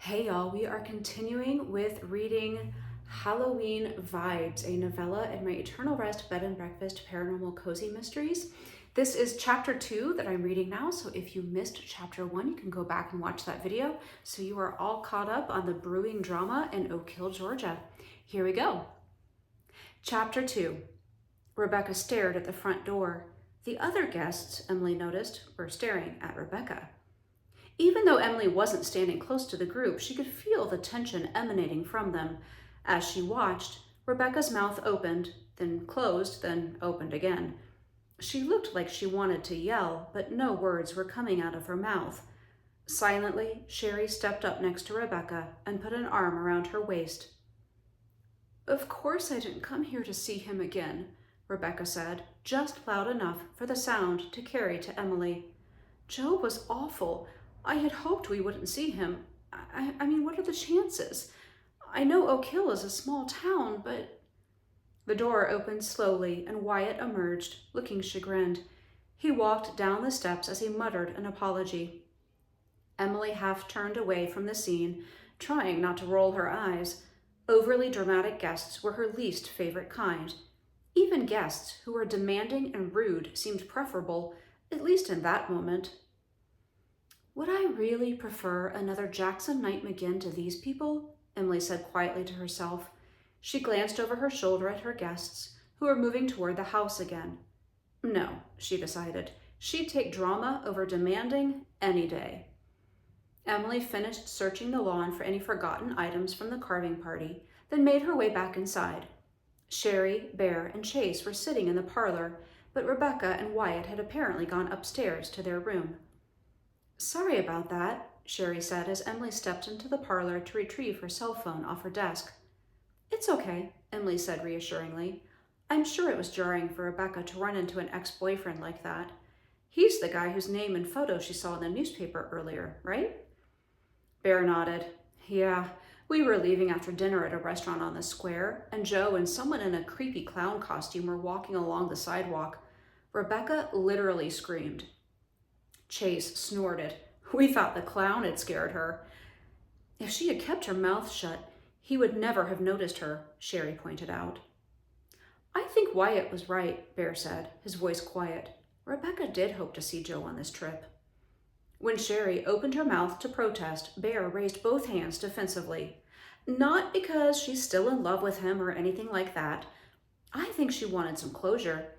Hey y'all, we are continuing with reading Halloween Vibes, a novella in my Eternal Rest Bed and Breakfast Paranormal Cozy Mysteries. This is chapter 2 that I'm reading now, so if you missed chapter 1, you can go back and watch that video so you are all caught up on the brewing drama in Oak Hill, Georgia. Here we go. Chapter 2. Rebecca stared at the front door. The other guests, Emily noticed, were staring at Rebecca. Even though Emily wasn't standing close to the group, she could feel the tension emanating from them. As she watched, Rebecca's mouth opened, then closed, then opened again. She looked like she wanted to yell, but no words were coming out of her mouth. Silently, Sherry stepped up next to Rebecca and put an arm around her waist. "Of course I didn't come here to see him again," Rebecca said, just loud enough for the sound to carry to Emily. "Joe was awful. I had hoped we wouldn't see him. I mean, what are the chances? I know Oak Hill is a small town, but..." The door opened slowly and Wyatt emerged, looking chagrined. He walked down the steps as he muttered an apology. Emily half turned away from the scene, trying not to roll her eyes. Overly dramatic guests were her least favorite kind. Even guests who were demanding and rude seemed preferable, at least in that moment. "Would I really prefer another Jackson Knight McGinn to these people?" Emily said quietly to herself. She glanced over her shoulder at her guests, who were moving toward the house again. No, she decided. She'd take drama over demanding any day. Emily finished searching the lawn for any forgotten items from the carving party, then made her way back inside. Sherry, Bear, and Chase were sitting in the parlor, but Rebecca and Wyatt had apparently gone upstairs to their room. "Sorry about that," Sherry said as Emily stepped into the parlor to retrieve her cell phone off her desk. "It's okay," Emily said reassuringly. "I'm sure it was jarring for Rebecca to run into an ex-boyfriend like that. He's the guy whose name and photo she saw in the newspaper earlier, right?" Bear nodded. "Yeah, we were leaving after dinner at a restaurant on the square, and Joe and someone in a creepy clown costume were walking along the sidewalk. Rebecca literally screamed." Chase snorted. "We thought the clown had scared her." "If she had kept her mouth shut, he would never have noticed her," Sherry pointed out. "I think Wyatt was right," Bear said, his voice quiet. Rebecca did hope to see Joe on this trip. When Sherry opened her mouth to protest, Bear raised both hands defensively. "Not because she's still in love with him or anything like that. I think she wanted some closure.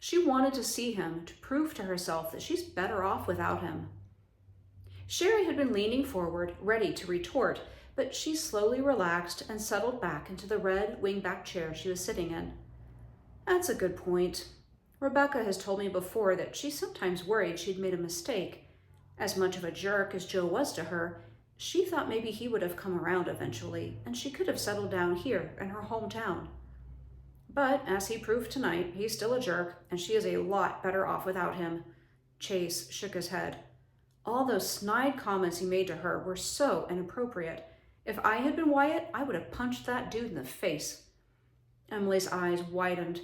She wanted to see him to prove to herself that she's better off without him." Sherry had been leaning forward, ready to retort, but she slowly relaxed and settled back into the red wingback chair she was sitting in. "That's a good point. Rebecca has told me before that she sometimes worried she'd made a mistake. As much of a jerk as Joe was to her, she thought maybe he would have come around eventually, and she could have settled down here in her hometown. But, as he proved tonight, he's still a jerk, and she is a lot better off without him." Chase shook his head. "All those snide comments he made to her were so inappropriate. If I had been Wyatt, I would have punched that dude in the face." Emily's eyes widened.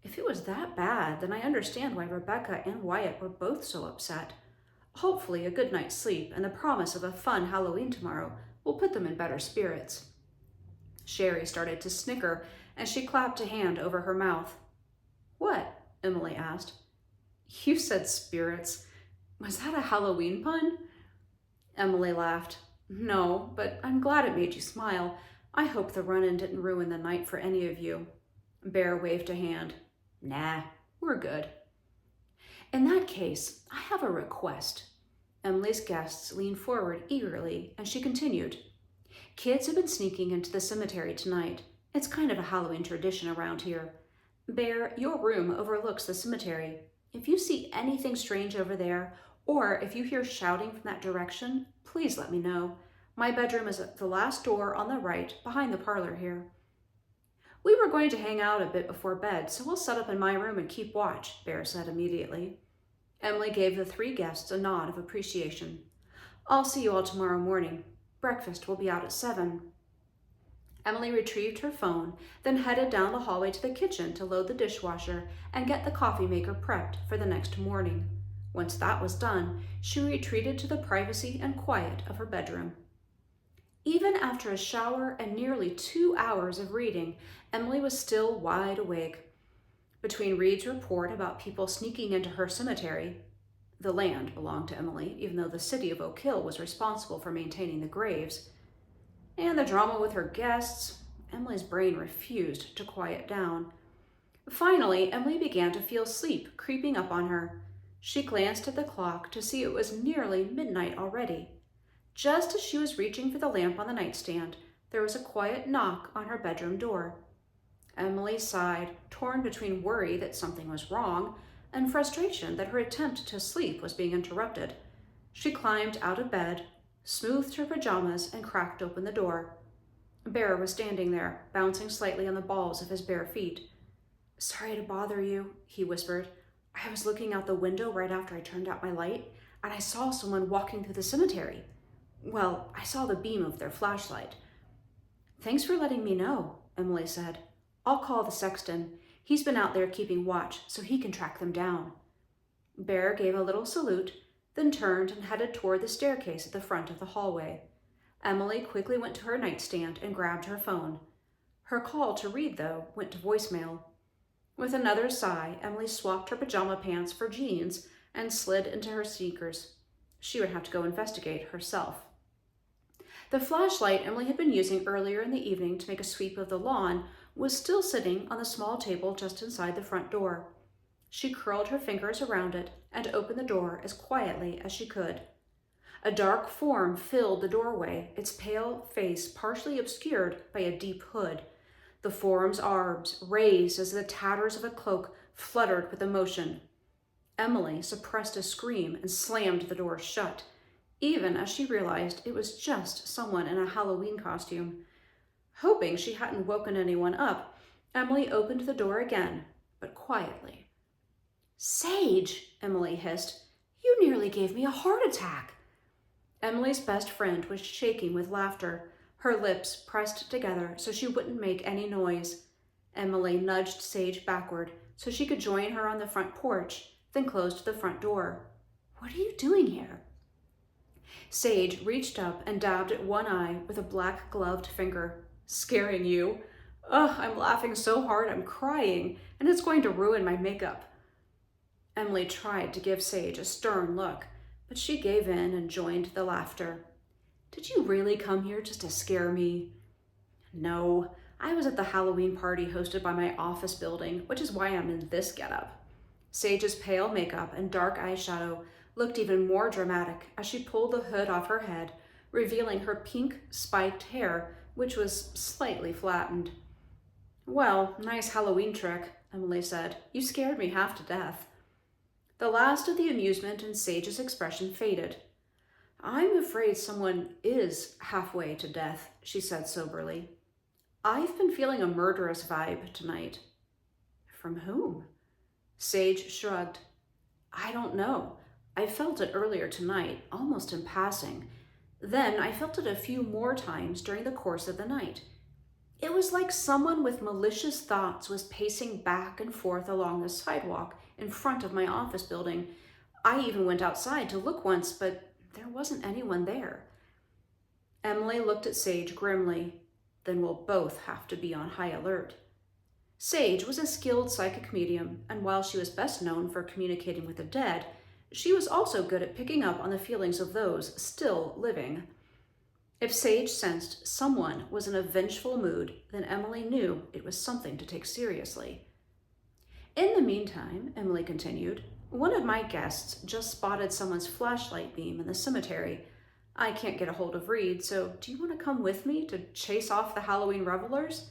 If it was that bad, then I understand why Rebecca and Wyatt were both so upset. Hopefully a good night's sleep and the promise of a fun Halloween tomorrow will put them in better spirits. Sherry started to snicker and she clapped a hand over her mouth. "What?" Emily asked. "You said spirits. Was that a Halloween pun?" Emily laughed. "No, but I'm glad it made you smile. I hope the run-in didn't ruin the night for any of you." Bear waved a hand. "Nah, we're good." "In that case, I have a request." Emily's guests leaned forward eagerly, and she continued. "Kids have been sneaking into the cemetery tonight. It's kind of a Halloween tradition around here. Bear, your room overlooks the cemetery. If you see anything strange over there, or if you hear shouting from that direction, please let me know. My bedroom is at the last door on the right, behind the parlor here." "We were going to hang out a bit before bed, so we'll set up in my room and keep watch," Bear said immediately. Emily gave the 3 guests a nod of appreciation. "I'll see you all tomorrow morning. Breakfast will be out at 7. Emily retrieved her phone, then headed down the hallway to the kitchen to load the dishwasher and get the coffee maker prepped for the next morning. Once that was done, she retreated to the privacy and quiet of her bedroom. Even after a shower and nearly 2 hours of reading, Emily was still wide awake. Between Reed's report about people sneaking into her cemetery — the land belonged to Emily, even though the city of Oak Hill was responsible for maintaining the graves — and the drama with her guests, Emily's brain refused to quiet down. Finally, Emily began to feel sleep creeping up on her. She glanced at the clock to see it was nearly midnight already. Just as she was reaching for the lamp on the nightstand, there was a quiet knock on her bedroom door. Emily sighed, torn between worry that something was wrong and frustration that her attempt to sleep was being interrupted. She climbed out of bed, smoothed her pajamas, and cracked open the door. Bear was standing there, bouncing slightly on the balls of his bare feet. "Sorry to bother you," he whispered. "I was looking out the window right after I turned out my light, and I saw someone walking through the cemetery. Well, I saw the beam of their flashlight." "Thanks for letting me know," Emily said. "I'll call the sexton. He's been out there keeping watch, so he can track them down." Bear gave a little salute, then turned and headed toward the staircase at the front of the hallway. Emily quickly went to her nightstand and grabbed her phone. Her call to Reed, though, went to voicemail. With another sigh, Emily swapped her pajama pants for jeans and slid into her sneakers. She would have to go investigate herself. The flashlight Emily had been using earlier in the evening to make a sweep of the lawn was still sitting on the small table just inside the front door. She curled her fingers around it and opened the door as quietly as she could. A dark form filled the doorway, its pale face partially obscured by a deep hood. The form's arms raised as the tatters of a cloak fluttered with emotion. Emily suppressed a scream and slammed the door shut, even as she realized it was just someone in a Halloween costume. Hoping she hadn't woken anyone up, Emily opened the door again, but quietly. "Sage," Emily hissed, "you nearly gave me a heart attack." Emily's best friend was shaking with laughter, her lips pressed together so she wouldn't make any noise. Emily nudged Sage backward so she could join her on the front porch, then closed the front door. "What are you doing here?" Sage reached up and dabbed at one eye with a black gloved finger. "Scaring you? Ugh, I'm laughing so hard I'm crying, and it's going to ruin my makeup." Emily tried to give Sage a stern look, but she gave in and joined the laughter. "Did you really come here just to scare me?" "No, I was at the Halloween party hosted by my office building, which is why I'm in this getup." Sage's pale makeup and dark eyeshadow looked even more dramatic as she pulled the hood off her head, revealing her pink, spiked hair, which was slightly flattened. "Well, nice Halloween trick," Emily said. "You scared me half to death." The last of the amusement in Sage's expression faded. "I'm afraid someone is halfway to death," she said soberly. "I've been feeling a murderous vibe tonight." "From whom?" Sage shrugged. "I don't know. I felt it earlier tonight, almost in passing. Then I felt it a few more times during the course of the night. It was like someone with malicious thoughts was pacing back and forth along the sidewalk in front of my office building. I even went outside to look once, but there wasn't anyone there." Emily looked at Sage grimly. "Then we'll both have to be on high alert." Sage was a skilled psychic medium, and while she was best known for communicating with the dead, she was also good at picking up on the feelings of those still living. If Sage sensed someone was in a vengeful mood, then Emily knew it was something to take seriously. "In the meantime," Emily continued, "one of my guests just spotted someone's flashlight beam in the cemetery. I can't get a hold of Reed, so do you want to come with me to chase off the Halloween revelers?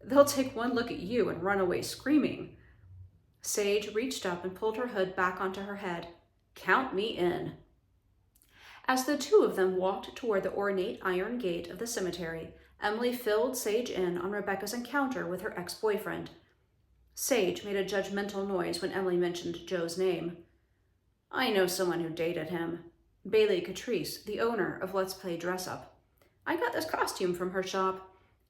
They'll take one look at you and run away screaming." Sage reached up and pulled her hood back onto her head. "Count me in." As the two of them walked toward the ornate iron gate of the cemetery, Emily filled Sage in on Rebecca's encounter with her ex-boyfriend. Sage made a judgmental noise when Emily mentioned Joe's name. "I know someone who dated him. Bailey Catrice, the owner of Let's Play Dress Up. I got this costume from her shop.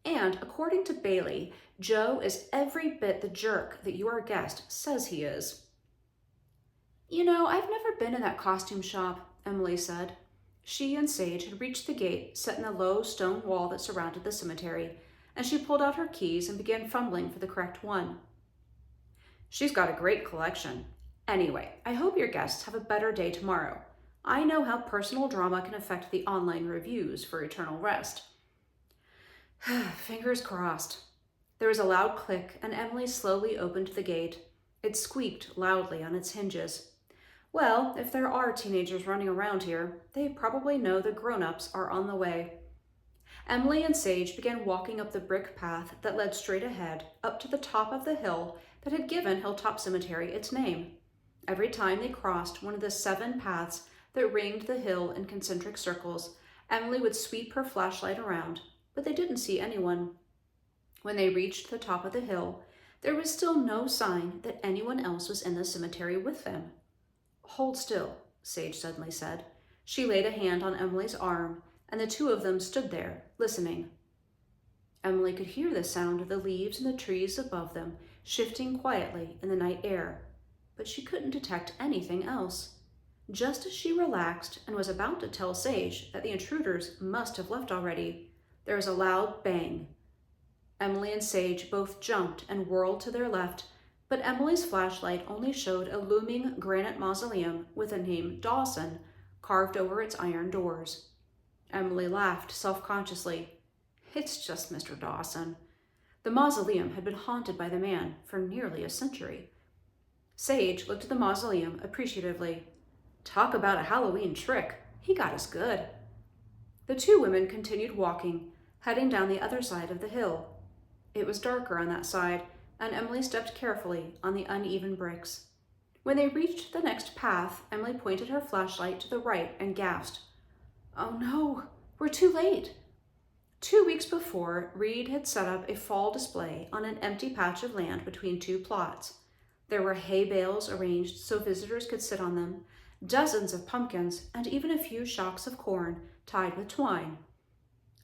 And according to Bailey, Joe is every bit the jerk that your guest says he is." "You know, I've never been in that costume shop," Emily said. She and Sage had reached the gate set in the low stone wall that surrounded the cemetery, and she pulled out her keys and began fumbling for the correct one. She's got a great collection. Anyway, I hope your guests have a better day tomorrow. I know how personal drama can affect the online reviews for Eternal Rest. Fingers crossed. There was a loud click, and Emily slowly opened the gate. It squeaked loudly on its hinges. Well, if there are teenagers running around here, they probably know the grown-ups are on the way. Emily and Sage began walking up the brick path that led straight ahead, up to the top of the hill that had given Hilltop Cemetery its name. Every time they crossed one of the 7 paths that ringed the hill in concentric circles, Emily would sweep her flashlight around, but they didn't see anyone. When they reached the top of the hill, there was still no sign that anyone else was in the cemetery with them. "Hold still," Sage suddenly said. She laid a hand on Emily's arm, and the two of them stood there, listening. Emily could hear the sound of the leaves in the trees above them shifting quietly in the night air, but she couldn't detect anything else. Just as she relaxed and was about to tell Sage that the intruders must have left already, there was a loud bang. Emily and Sage both jumped and whirled to their left, but Emily's flashlight only showed a looming granite mausoleum with the name Dawson carved over its iron doors. Emily laughed self-consciously. It's just Mr. Dawson. The mausoleum had been haunted by the man for nearly a century. Sage looked at the mausoleum appreciatively. Talk about a Halloween trick. He got us good. The two women continued walking, heading down the other side of the hill. It was darker on that side, and Emily stepped carefully on the uneven bricks. When they reached the next path, Emily pointed her flashlight to the right and gasped. Oh no, we're too late. 2 weeks before, Reed had set up a fall display on an empty patch of land between 2 plots. There were hay bales arranged so visitors could sit on them, dozens of pumpkins, and even a few shocks of corn tied with twine.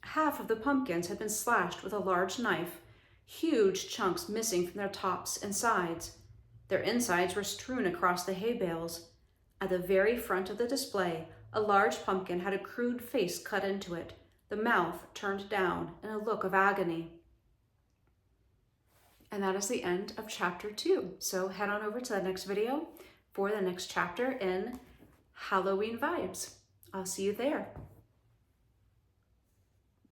Half of the pumpkins had been slashed with a large knife, huge chunks missing from their tops and sides. Their insides were strewn across the hay bales. At the very front of the display, a large pumpkin had a crude face cut into it, the mouth turned down in a look of agony. And that is the end of chapter 2. So head on over to the next video for the next chapter in Halloween Vibes. I'll see you there.